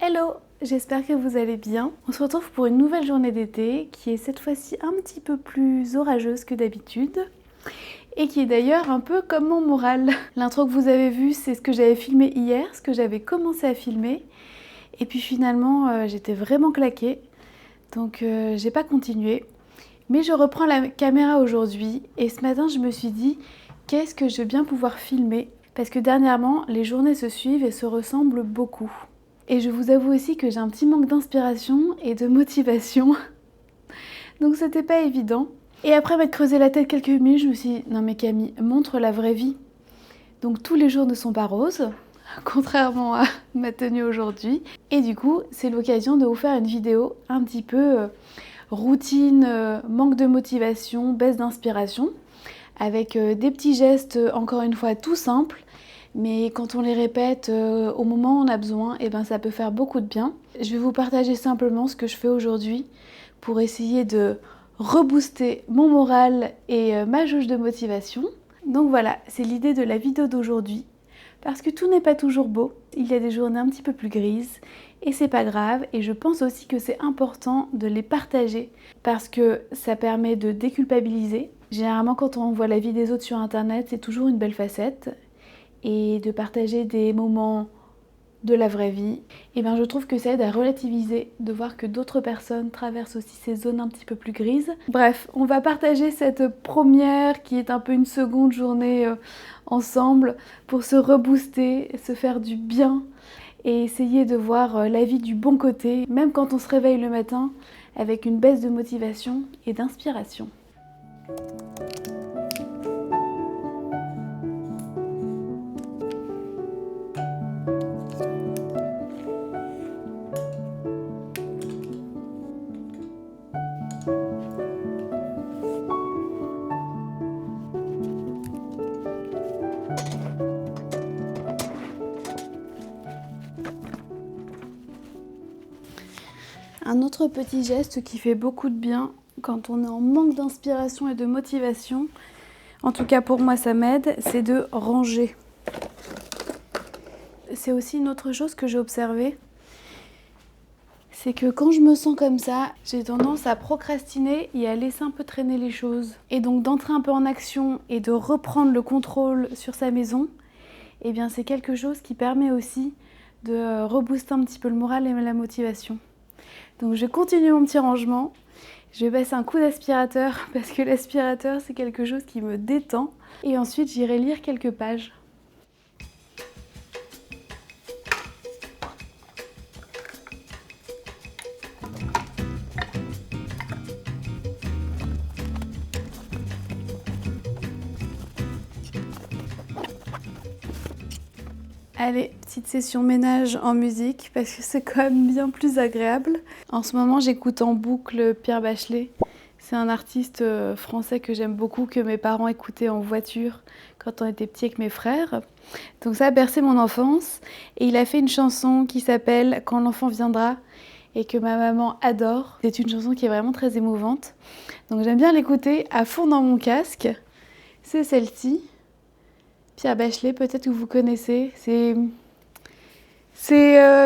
Hello, j'espère que vous allez bien. On se retrouve pour une nouvelle journée d'été qui est cette fois-ci un petit peu plus orageuse que d'habitude et qui est d'ailleurs un peu comme mon moral. L'intro que vous avez vue, c'est ce que j'avais filmé hier, ce que j'avais commencé à filmer et puis finalement j'étais vraiment claquée donc j'ai pas continué. Mais je reprends la caméra aujourd'hui et ce matin je me suis dit qu'est-ce que je vais bien pouvoir filmer parce que dernièrement les journées se suivent et se ressemblent beaucoup. Et je vous avoue aussi que j'ai un petit manque d'inspiration et de motivation. Donc c'était pas évident. Et après m'être creusé la tête quelques minutes, je me suis dit non mais Camille, montre la vraie vie. Donc tous les jours ne sont pas roses, contrairement à ma tenue aujourd'hui. Et du coup, c'est l'occasion de vous faire une vidéo un petit peu routine, manque de motivation, baisse d'inspiration, avec des petits gestes encore une fois tout simples. Mais quand on les répète au moment où on a besoin, et ben ça peut faire beaucoup de bien. Je vais vous partager simplement ce que je fais aujourd'hui pour essayer de rebooster mon moral et ma jauge de motivation. Donc voilà, c'est l'idée de la vidéo d'aujourd'hui. Parce que tout n'est pas toujours beau, il y a des journées un petit peu plus grises et c'est pas grave. Et je pense aussi que c'est important de les partager parce que ça permet de déculpabiliser. Généralement quand on voit la vie des autres sur internet, c'est toujours une belle facette. Et de partager des moments de la vraie vie, et bien je trouve que ça aide à relativiser, de voir que d'autres personnes traversent aussi ces zones un petit peu plus grises. Bref, on va partager cette première qui est un peu une seconde journée ensemble pour se rebooster, se faire du bien et essayer de voir la vie du bon côté, même quand on se réveille le matin avec une baisse de motivation et d'inspiration. Un autre petit geste qui fait beaucoup de bien quand on est en manque d'inspiration et de motivation, en tout cas pour moi ça m'aide, c'est de ranger. C'est aussi une autre chose que j'ai observée, c'est que quand je me sens comme ça, j'ai tendance à procrastiner et à laisser un peu traîner les choses. Et donc d'entrer un peu en action et de reprendre le contrôle sur sa maison, eh bien c'est quelque chose qui permet aussi de rebooster un petit peu le moral et la motivation. Donc je continue mon petit rangement, je vais passer un coup d'aspirateur parce que l'aspirateur c'est quelque chose qui me détend et ensuite j'irai lire quelques pages. Allez, petite session ménage en musique parce que c'est quand même bien plus agréable. En ce moment, j'écoute en boucle Pierre Bachelet. C'est un artiste français que j'aime beaucoup, que mes parents écoutaient en voiture quand on était petits avec mes frères. Donc ça a bercé mon enfance. Et il a fait une chanson qui s'appelle « Quand l'enfant viendra » et que ma maman adore. C'est une chanson qui est vraiment très émouvante. Donc j'aime bien l'écouter à fond dans mon casque. C'est celle-ci. Pierre Bachelet, peut-être que vous connaissez. C'est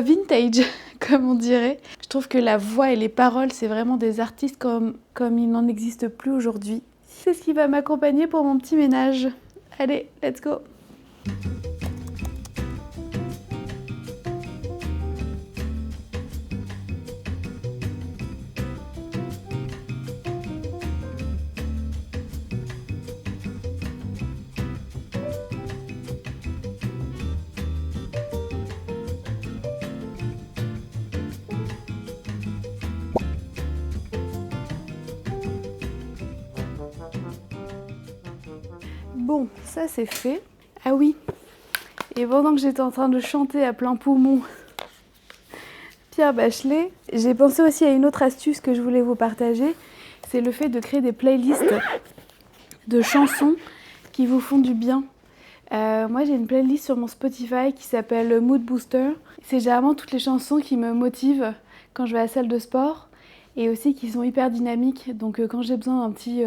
vintage, comme on dirait. Je trouve que la voix et les paroles, c'est vraiment des artistes comme il n'en existe plus aujourd'hui. C'est ce qui va m'accompagner pour mon petit ménage. Allez, let's go! Bon, ça c'est fait. Ah oui, et pendant que j'étais en train de chanter à plein poumon Pierre Bachelet, j'ai pensé aussi à une autre astuce que je voulais vous partager. C'est le fait de créer des playlists de chansons qui vous font du bien. Moi j'ai une playlist sur mon Spotify qui s'appelle Mood Booster. C'est généralement toutes les chansons qui me motivent quand je vais à la salle de sport et aussi qui sont hyper dynamiques. Donc quand j'ai besoin d'un petit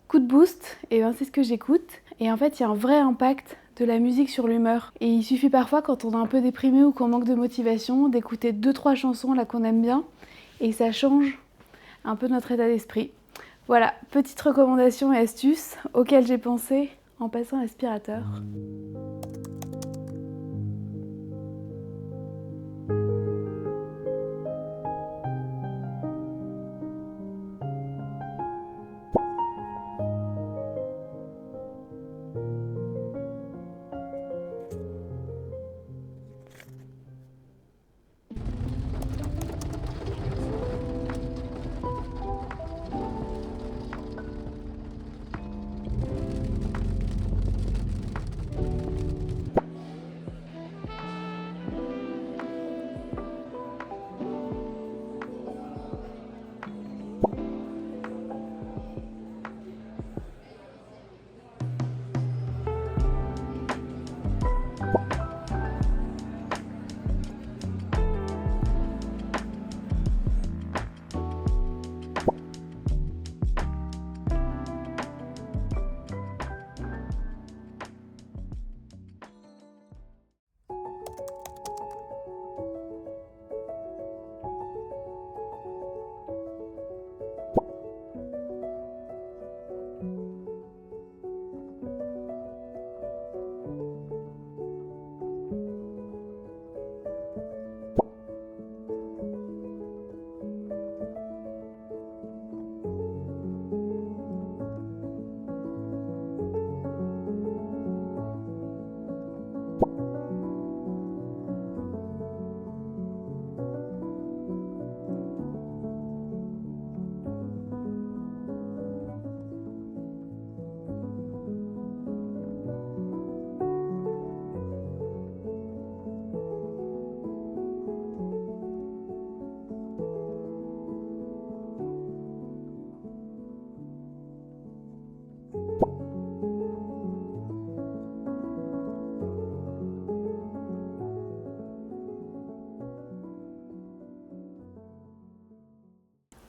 coup de boost, et ben c'est ce que j'écoute. Et en fait, il y a un vrai impact de la musique sur l'humeur. Et il suffit parfois, quand on est un peu déprimé ou qu'on manque de motivation, d'écouter 2-3 chansons là qu'on aime bien, et ça change un peu notre état d'esprit. Voilà, petite recommandation et astuce auxquelles j'ai pensé en passant l'aspirateur.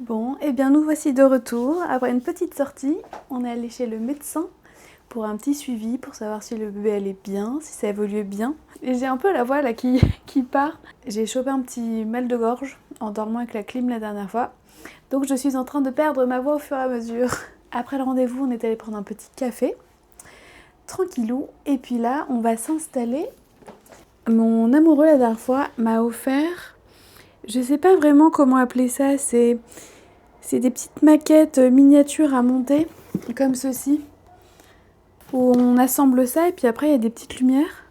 Bon, et bien nous voici de retour. Après une petite sortie, on est allé chez le médecin pour un petit suivi, pour savoir si le bébé allait bien, si ça évoluait bien. Et j'ai un peu la voix là qui part. J'ai chopé un petit mal de gorge en dormant avec la clim la dernière fois. Donc je suis en train de perdre ma voix au fur et à mesure. Après le rendez-vous, on est allé prendre un petit café, tranquillou. Et puis là, on va s'installer. Mon amoureux la dernière fois m'a offert, je sais pas vraiment comment appeler ça, c'est des petites maquettes miniatures à monter, comme ceci, où on assemble ça et puis après il y a des petites lumières.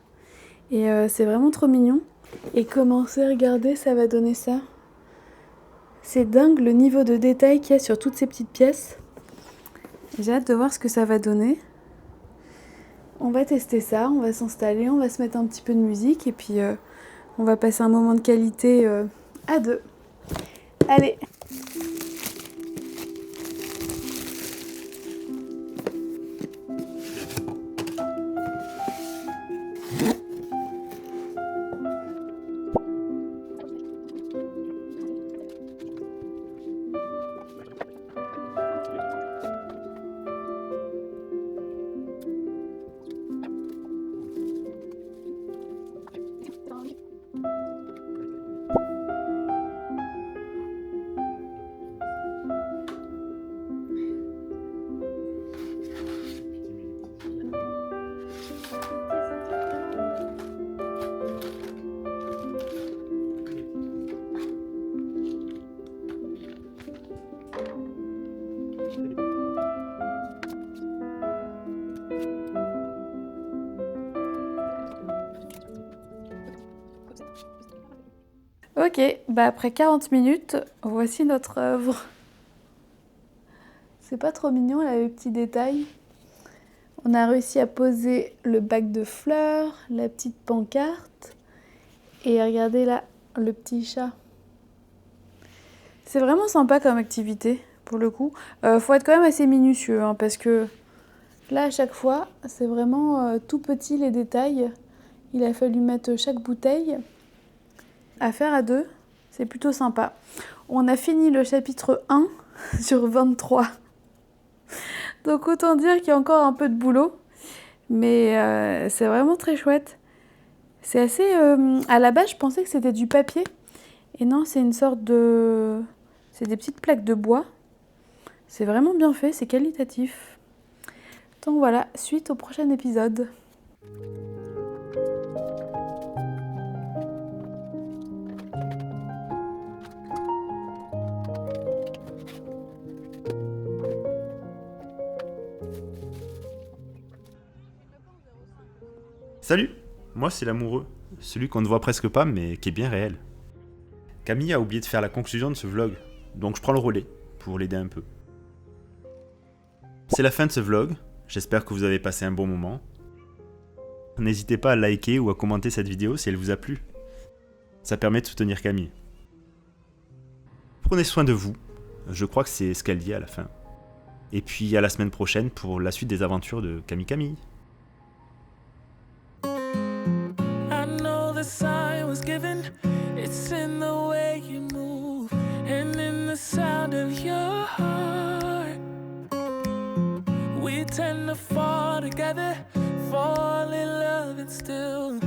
Et c'est vraiment trop mignon. Et commencez à regarder, ça va donner ça. C'est dingue le niveau de détail qu'il y a sur toutes ces petites pièces. J'ai hâte de voir ce que ça va donner. On va tester ça, on va s'installer, on va se mettre un petit peu de musique et puis on va passer un moment de qualité à deux. Allez! Ok, bah après 40 minutes, voici notre œuvre. C'est pas trop mignon là, les petits détails. On a réussi à poser le bac de fleurs, la petite pancarte. Et regardez là, le petit chat. C'est vraiment sympa comme activité, pour le coup. Faut être quand même assez minutieux, hein, parce que là, à chaque fois, c'est vraiment tout petit les détails. Il a fallu mettre chaque bouteille. À faire à deux, c'est plutôt sympa. On a fini le chapitre 1 sur 23. Donc autant dire qu'il y a encore un peu de boulot. Mais c'est vraiment très chouette. C'est assez... à la base, je pensais que c'était du papier. Et non, c'est une sorte de... C'est des petites plaques de bois. C'est vraiment bien fait, c'est qualitatif. Donc voilà, suite au prochain épisode. Salut, moi c'est l'amoureux, celui qu'on ne voit presque pas mais qui est bien réel. Camille a oublié de faire la conclusion de ce vlog, donc je prends le relais pour l'aider un peu. C'est la fin de ce vlog, j'espère que vous avez passé un bon moment. N'hésitez pas à liker ou à commenter cette vidéo si elle vous a plu. Ça permet de soutenir Camille. Prenez soin de vous, je crois que c'est ce qu'elle dit à la fin. Et puis à la semaine prochaine pour la suite des aventures de Camille. The sign was given, it's in the way you move and in the sound of your heart. We tend to fall together, fall in love and still